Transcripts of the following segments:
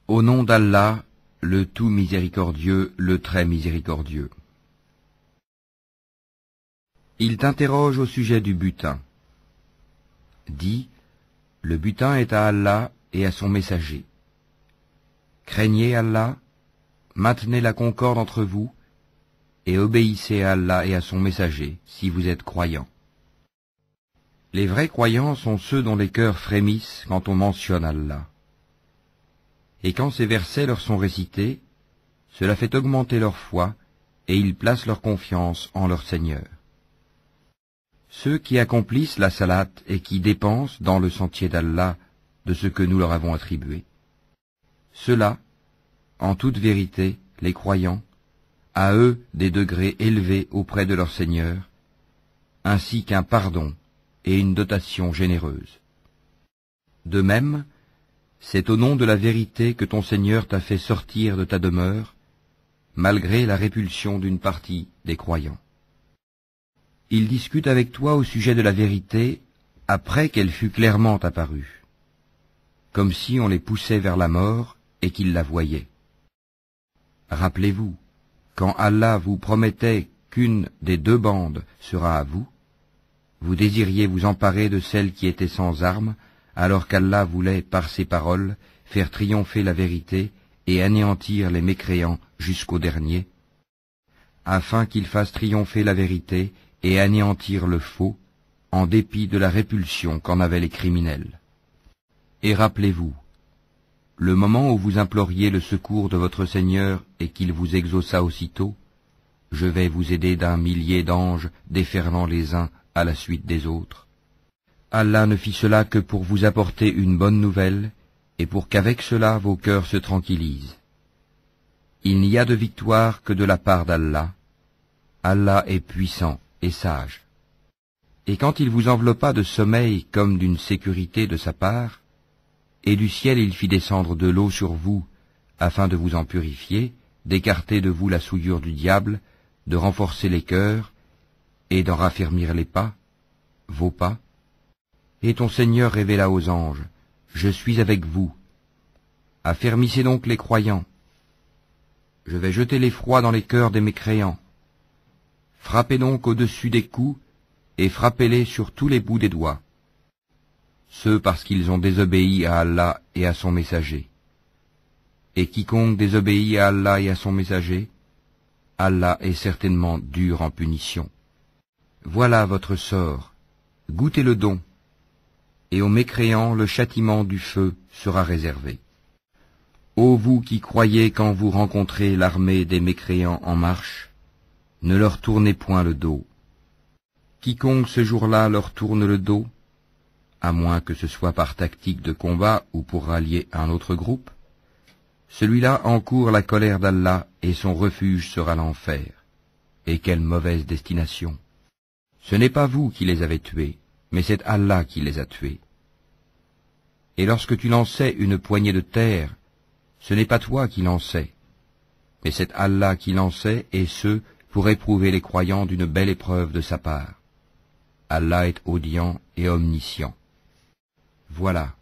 Au nom d'Allah, le tout miséricordieux, le très miséricordieux. Il t'interroge au sujet du butin. Dis, le butin est à Allah et à son messager. Craignez Allah, maintenez la concorde entre vous, et obéissez à Allah et à son messager, si vous êtes croyants. Les vrais croyants sont ceux dont les cœurs frémissent quand on mentionne Allah. Et quand ces versets leur sont récités, cela fait augmenter leur foi, et ils placent leur confiance en leur Seigneur. Ceux qui accomplissent la salate et qui dépensent dans le sentier d'Allah de ce que nous leur avons attribué, ceux-là, en toute vérité, les croyants, à eux des degrés élevés auprès de leur Seigneur, ainsi qu'un pardon et une dotation généreuse. De même, c'est au nom de la vérité que ton Seigneur t'a fait sortir de ta demeure, malgré la répulsion d'une partie des croyants. Il discute avec toi au sujet de la vérité après qu'elle fût clairement apparue, comme si on les poussait vers la mort et qu'ils la voyaient. Rappelez-vous, quand Allah vous promettait qu'une des deux bandes sera à vous, vous désiriez vous emparer de celle qui était sans armes, alors qu'Allah voulait, par ses paroles, faire triompher la vérité et anéantir les mécréants jusqu'au dernier, afin qu'il fasse triompher la vérité et anéantir le faux, en dépit de la répulsion qu'en avaient les criminels. Et rappelez-vous, le moment où vous imploriez le secours de votre Seigneur et qu'il vous exauça aussitôt, je vais vous aider d'un millier d'anges déferlant les uns à la suite des autres. Allah ne fit cela que pour vous apporter une bonne nouvelle et pour qu'avec cela vos cœurs se tranquillisent. Il n'y a de victoire que de la part d'Allah. Allah est puissant et sage. Et quand il vous enveloppa de sommeil comme d'une sécurité de sa part, et du ciel il fit descendre de l'eau sur vous, afin de vous en purifier, d'écarter de vous la souillure du diable, de renforcer les cœurs, et d'en raffermir les pas, vos pas, et ton Seigneur révéla aux anges, je suis avec vous. Affermissez donc les croyants. Je vais jeter l'effroi dans les cœurs des mécréants. Frappez donc au-dessus des coups, et frappez-les sur tous les bouts des doigts. Ceux parce qu'ils ont désobéi à Allah et à son messager. Et quiconque désobéit à Allah et à son messager, Allah est certainement dur en punition. Voilà votre sort, goûtez le don, et aux mécréants le châtiment du feu sera réservé. Ô vous qui croyez quand vous rencontrez l'armée des mécréants en marche, ne leur tournez point le dos. Quiconque ce jour-là leur tourne le dos, à moins que ce soit par tactique de combat ou pour rallier un autre groupe, celui-là encourt la colère d'Allah et son refuge sera l'enfer. Et quelle mauvaise destination! Ce n'est pas vous qui les avez tués, mais c'est Allah qui les a tués. Et lorsque tu lançais une poignée de terre, ce n'est pas toi qui lançais, mais c'est Allah qui lançait, et ce, pour éprouver les croyants d'une belle épreuve de sa part. Allah est audient et omniscient. Voilà,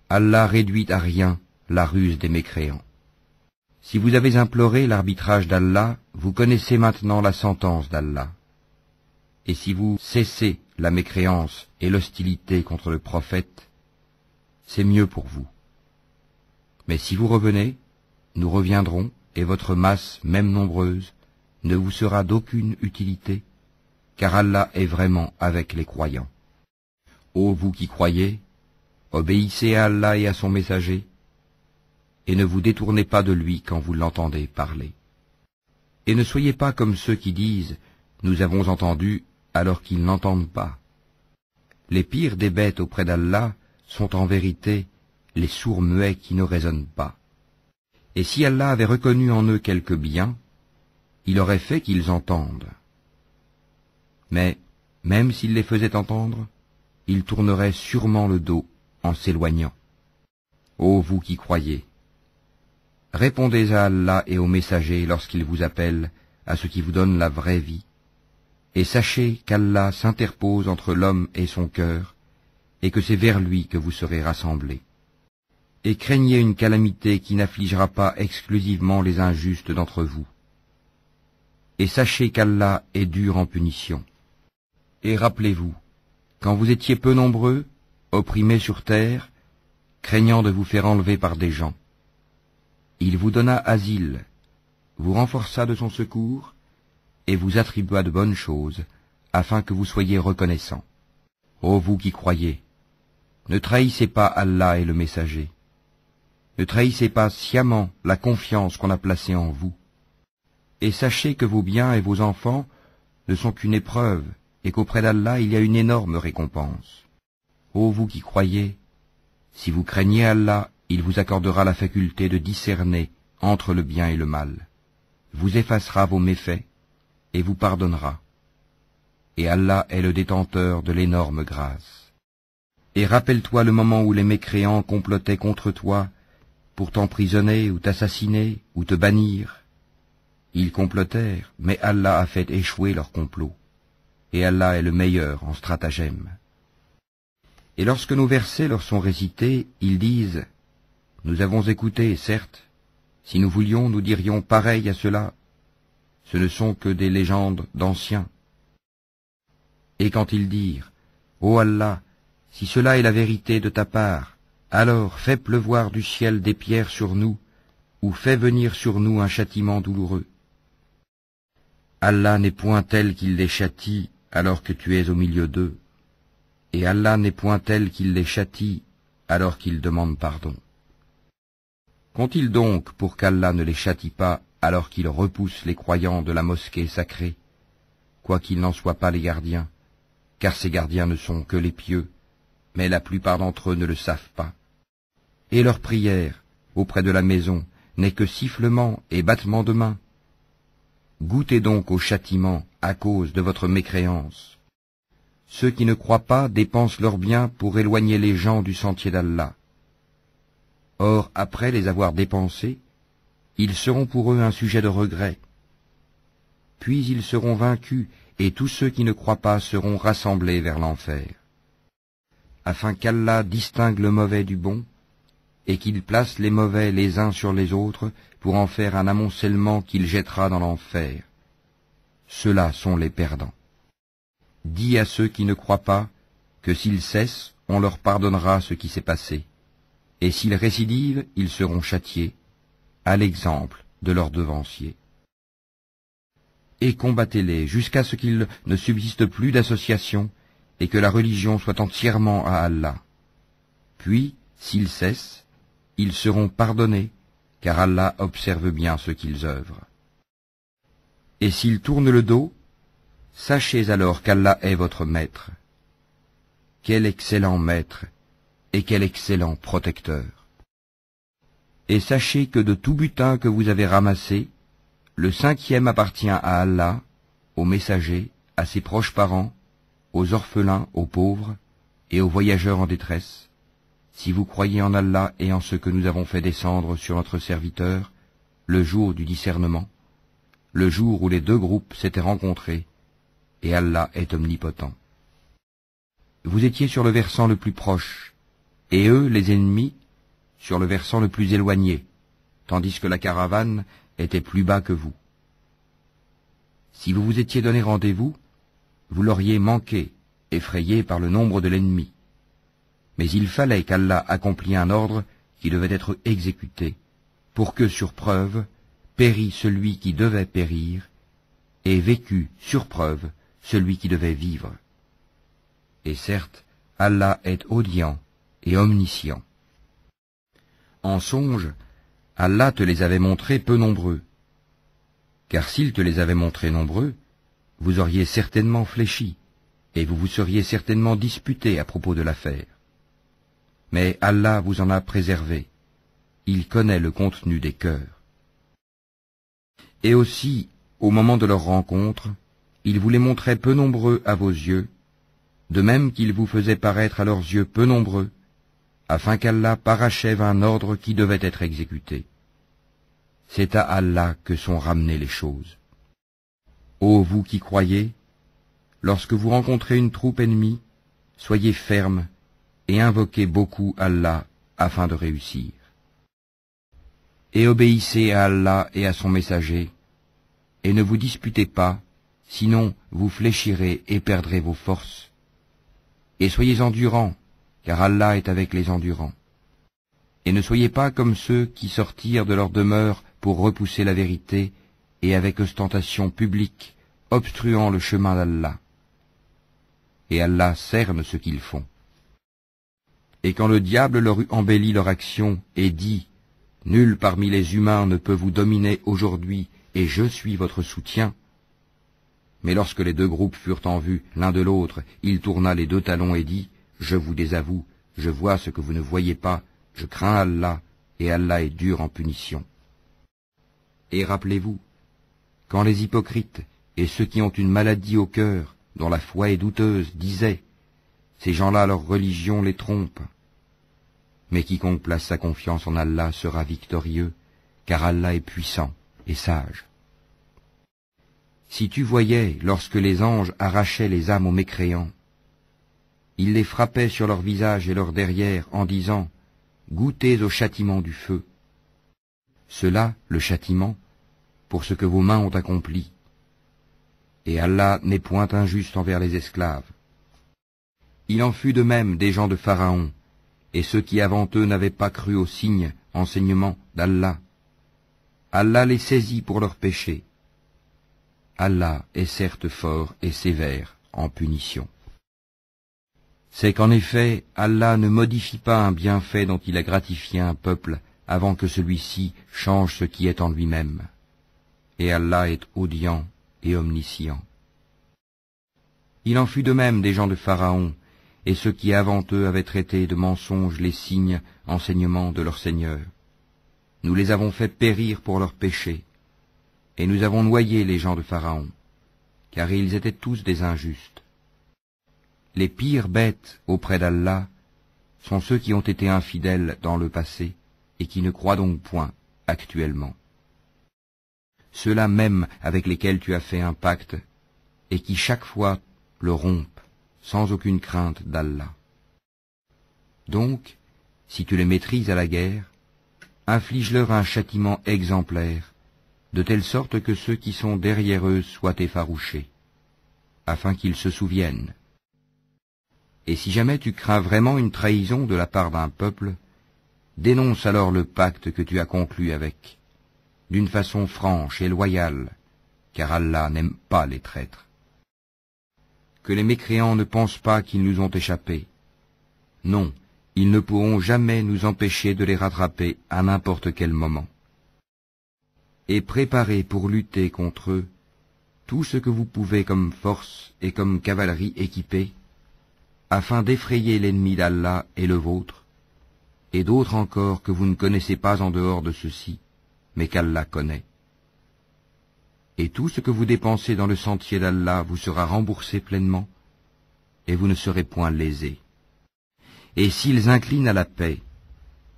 Allah réduit à rien la ruse des mécréants. Si vous avez imploré l'arbitrage d'Allah, vous connaissez maintenant la sentence d'Allah. Et si vous cessez la mécréance et l'hostilité contre le prophète, c'est mieux pour vous. Mais si vous revenez, nous reviendrons, et votre masse, même nombreuse, ne vous sera d'aucune utilité, car Allah est vraiment avec les croyants. Ô vous qui croyez, obéissez à Allah et à son messager, et ne vous détournez pas de lui quand vous l'entendez parler. Et ne soyez pas comme ceux qui disent « Nous avons entendu » alors qu'ils n'entendent pas. Les pires des bêtes auprès d'Allah sont en vérité les sourds muets qui ne raisonnent pas. Et si Allah avait reconnu en eux quelque bien, il aurait fait qu'ils entendent. Mais, même s'il les faisait entendre, ils tourneraient sûrement le dos en s'éloignant. Ô vous qui croyez, répondez à Allah et aux messagers lorsqu'ils vous appellent à ce qui vous donne la vraie vie, et sachez qu'Allah s'interpose entre l'homme et son cœur, et que c'est vers lui que vous serez rassemblés. et craignez une calamité qui n'affligera pas exclusivement les injustes d'entre vous. Et sachez qu'Allah est dur en punition. Et rappelez-vous, quand vous étiez peu nombreux, opprimés sur terre, craignant de vous faire enlever par des gens, il vous donna asile, vous renforça de son secours, et vous attribua de bonnes choses, afin que vous soyez reconnaissants. Ô vous qui croyez, ne trahissez pas Allah et le messager. Ne trahissez pas sciemment la confiance qu'on a placée en vous. Et sachez que vos biens et vos enfants ne sont qu'une épreuve, et qu'auprès d'Allah il y a une énorme récompense. Ô vous qui croyez, si vous craignez Allah, il vous accordera la faculté de discerner entre le bien et le mal, vous effacera vos méfaits, et vous pardonnera. Et Allah est le détenteur de l'énorme grâce. Et rappelle-toi le moment où les mécréants complotaient contre toi pour t'emprisonner ou t'assassiner ou te bannir. Ils complotèrent, mais Allah a fait échouer leur complot. Et Allah est le meilleur en stratagème. Et lorsque nos versets leur sont récités, ils disent « Nous avons écouté, certes. Si nous voulions, nous dirions pareil à cela. Ce ne sont que des légendes d'anciens. » Et quand ils dirent « Ô Allah, si cela est la vérité de ta part, alors fais pleuvoir du ciel des pierres sur nous, ou fais venir sur nous un châtiment douloureux. » Allah n'est point tel qu'il les châtie alors que tu es au milieu d'eux, et Allah n'est point tel qu'il les châtie alors qu'ils demandent pardon. Qu'ont-ils donc pour qu'Allah ne les châtie pas alors qu'ils repoussent les croyants de la mosquée sacrée, quoiqu'ils n'en soient pas les gardiens, car ces gardiens ne sont que les pieux, mais la plupart d'entre eux ne le savent pas. Et leur prière auprès de la maison n'est que sifflement et battement de main. Goûtez donc au châtiment à cause de votre mécréance. Ceux qui ne croient pas dépensent leurs biens pour éloigner les gens du sentier d'Allah. Or, après les avoir dépensés, ils seront pour eux un sujet de regret. Puis ils seront vaincus, et tous ceux qui ne croient pas seront rassemblés vers l'enfer. Afin qu'Allah distingue le mauvais du bon, et qu'il place les mauvais les uns sur les autres pour en faire un amoncellement qu'il jettera dans l'enfer. Ceux-là sont les perdants. Dis à ceux qui ne croient pas que s'ils cessent, on leur pardonnera ce qui s'est passé, et s'ils récidivent, ils seront châtiés, à l'exemple de leurs devanciers. Et combattez-les jusqu'à ce qu'il ne subsiste plus d'association et que la religion soit entièrement à Allah. Puis, s'ils cessent, ils seront pardonnés, car Allah observe bien ce qu'ils œuvrent. Et s'ils tournent le dos, sachez alors qu'Allah est votre maître. Quel excellent maître et quel excellent protecteur. Et sachez que de tout butin que vous avez ramassé, le 5e appartient à Allah, aux messagers, à ses proches parents, aux orphelins, aux pauvres et aux voyageurs en détresse, si vous croyez en Allah et en ce que nous avons fait descendre sur notre serviteur, le jour du discernement, le jour où les deux groupes s'étaient rencontrés, et Allah est omnipotent. Vous étiez sur le versant le plus proche, et eux, les ennemis, sur le versant le plus éloigné, tandis que la caravane était plus bas que vous. Si vous vous étiez donné rendez-vous, vous l'auriez manqué, effrayé par le nombre de l'ennemi. Mais il fallait qu'Allah accomplît un ordre qui devait être exécuté, pour que, sur preuve, pérît celui qui devait périr, et vécut, sur preuve, celui qui devait vivre. Et certes, Allah est audient et omniscient. En songe, Allah te les avait montrés peu nombreux, car s'il te les avait montrés nombreux, vous auriez certainement fléchi, et vous vous seriez certainement disputé à propos de l'affaire. Mais Allah vous en a préservé, il connaît le contenu des cœurs. Et aussi, au moment de leur rencontre, il vous les montrait peu nombreux à vos yeux, de même qu'il vous faisait paraître à leurs yeux peu nombreux, afin qu'Allah parachève un ordre qui devait être exécuté. C'est à Allah que sont ramenées les choses. Ô vous qui croyez, lorsque vous rencontrez une troupe ennemie, soyez fermes et invoquez beaucoup Allah afin de réussir. Et obéissez à Allah et à son messager, et ne vous disputez pas, sinon vous fléchirez et perdrez vos forces. Et soyez endurants, car Allah est avec les endurants. Et ne soyez pas comme ceux qui sortirent de leur demeure pour repousser la vérité, et avec ostentation publique, obstruant le chemin d'Allah. Et Allah cerne ce qu'ils font. Et quand le diable leur eut embelli leur action et dit « Nul parmi les humains ne peut vous dominer aujourd'hui, et je suis votre soutien », mais lorsque les deux groupes furent en vue l'un de l'autre, il tourna les deux talons et dit « Je vous désavoue, je vois ce que vous ne voyez pas, je crains Allah, et Allah est dur en punition. » Et rappelez-vous, quand les hypocrites et ceux qui ont une maladie au cœur, dont la foi est douteuse, disaient « Ces gens-là, leur religion les trompe. » Mais quiconque place sa confiance en Allah sera victorieux, car Allah est puissant et sage. Si tu voyais, lorsque les anges arrachaient les âmes aux mécréants, ils les frappaient sur leur visage et leur derrière en disant « Goûtez au châtiment du feu. » Cela, le châtiment, pour ce que vos mains ont accompli. Et Allah n'est point injuste envers les esclaves. Il en fut de même des gens de Pharaon, et ceux qui avant eux n'avaient pas cru aux signes, enseignements d'Allah. Allah les saisit pour leurs péchés. Allah est certes fort et sévère en punition. C'est qu'en effet, Allah ne modifie pas un bienfait dont il a gratifié un peuple avant que celui-ci change ce qui est en lui-même. Et Allah est audient et omniscient. Il en fut de même des gens de Pharaon, et ceux qui avant eux avaient traité de mensonges les signes, enseignements de leur Seigneur. Nous les avons fait périr pour leurs péchés, et nous avons noyé les gens de Pharaon, car ils étaient tous des injustes. Les pires bêtes auprès d'Allah sont ceux qui ont été infidèles dans le passé, et qui ne croient donc point actuellement. Ceux-là même avec lesquels tu as fait un pacte, et qui chaque fois le rompent, sans aucune crainte d'Allah. Donc, si tu les maîtrises à la guerre, inflige-leur un châtiment exemplaire, de telle sorte que ceux qui sont derrière eux soient effarouchés, afin qu'ils se souviennent. Et si jamais tu crains vraiment une trahison de la part d'un peuple, dénonce alors le pacte que tu as conclu avec, d'une façon franche et loyale, car Allah n'aime pas les traîtres. Que les mécréants ne pensent pas qu'ils nous ont échappé. Non, ils ne pourront jamais nous empêcher de les rattraper à n'importe quel moment. Et préparez pour lutter contre eux tout ce que vous pouvez comme force et comme cavalerie équipée, afin d'effrayer l'ennemi d'Allah et le vôtre, et d'autres encore que vous ne connaissez pas en dehors de ceux-ci, mais qu'Allah connaît. Et tout ce que vous dépensez dans le sentier d'Allah vous sera remboursé pleinement, et vous ne serez point lésés. Et s'ils inclinent à la paix,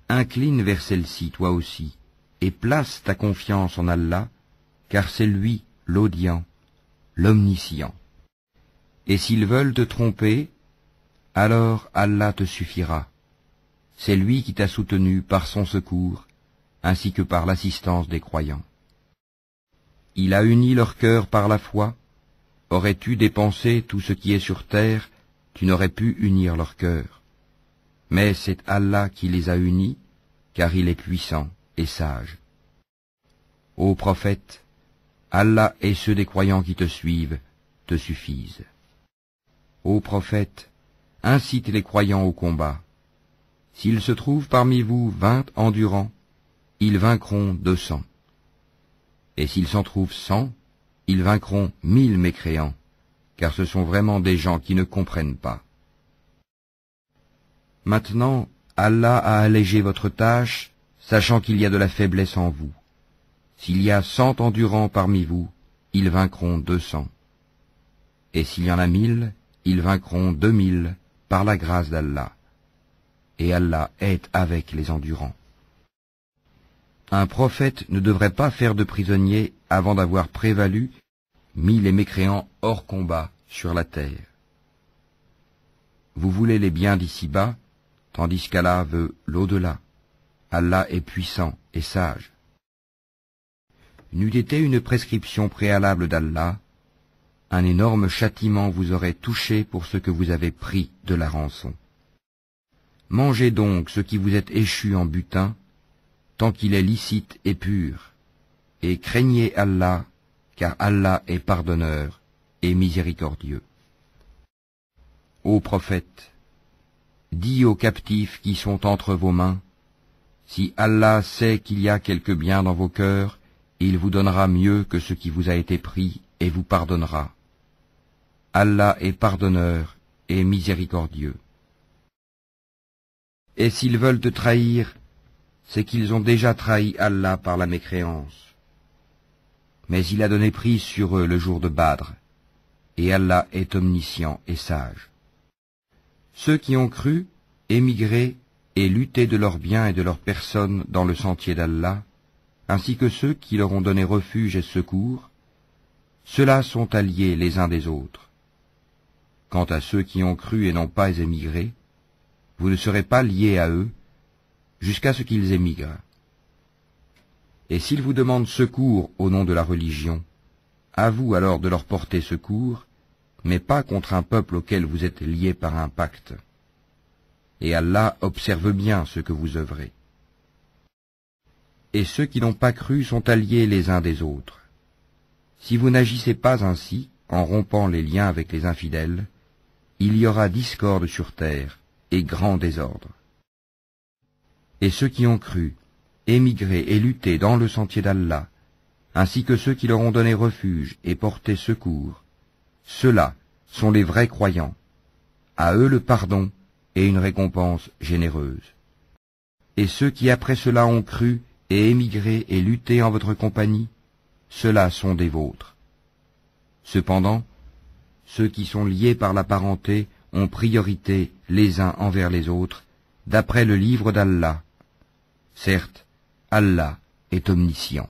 incline vers celle-ci toi aussi, et place ta confiance en Allah, car c'est lui l'audient, l'omniscient. Et s'ils veulent te tromper, alors Allah te suffira. C'est lui qui t'a soutenu par son secours, ainsi que par l'assistance des croyants. Il a uni leur cœur par la foi. Aurais-tu dépensé tout ce qui est sur terre, tu n'aurais pu unir leur cœur. Mais c'est Allah qui les a unis, car il est puissant et sage. Ô prophète, Allah et ceux des croyants qui te suivent te suffisent. Ô prophète, incite les croyants au combat. S'il se trouve parmi vous 20 endurants, ils vaincront 200. Et s'ils s'en trouvent 100, ils vaincront 1000 mécréants, car ce sont vraiment des gens qui ne comprennent pas. Maintenant, Allah a allégé votre tâche, sachant qu'il y a de la faiblesse en vous. S'il y a 100 endurants parmi vous, ils vaincront 200. Et s'il y en a 1000, ils vaincront 2000 par la grâce d'Allah. Et Allah est avec les endurants. Un prophète ne devrait pas faire de prisonniers avant d'avoir prévalu, mis les mécréants hors combat sur la terre. Vous voulez les biens d'ici-bas, tandis qu'Allah veut l'au-delà. Allah est puissant et sage. N'eût été une prescription préalable d'Allah, un énorme châtiment vous aurait touché pour ce que vous avez pris de la rançon. Mangez donc ce qui vous est échu en butin, tant qu'il est licite et pur, et craignez Allah, car Allah est pardonneur et miséricordieux. Ô prophète, dis aux captifs qui sont entre vos mains, si Allah sait qu'il y a quelque bien dans vos cœurs, il vous donnera mieux que ce qui vous a été pris et vous pardonnera. Allah est pardonneur et miséricordieux. Et s'ils veulent te trahir, c'est qu'ils ont déjà trahi Allah par la mécréance. Mais il a donné prise sur eux le jour de Badr, et Allah est omniscient et sage. Ceux qui ont cru, émigré et lutté de leurs biens et de leurs personnes dans le sentier d'Allah, ainsi que ceux qui leur ont donné refuge et secours, ceux-là sont alliés les uns des autres. Quant à ceux qui ont cru et n'ont pas émigré, vous ne serez pas liés à eux jusqu'à ce qu'ils émigrent. Et s'ils vous demandent secours au nom de la religion, à vous alors de leur porter secours, mais pas contre un peuple auquel vous êtes liés par un pacte. Et Allah observe bien ce que vous œuvrez. Et ceux qui n'ont pas cru sont alliés les uns des autres. Si vous n'agissez pas ainsi, en rompant les liens avec les infidèles, il y aura discorde sur terre et grand désordre. Et ceux qui ont cru, émigré et lutté dans le sentier d'Allah, ainsi que ceux qui leur ont donné refuge et porté secours, ceux-là sont les vrais croyants. À eux le pardon et une récompense généreuse. Et ceux qui après cela ont cru et émigré et lutté en votre compagnie, ceux-là sont des vôtres. Cependant, ceux qui sont liés par la parenté ont priorité les uns envers les autres, d'après le livre d'Allah. Certes, Allah est omniscient.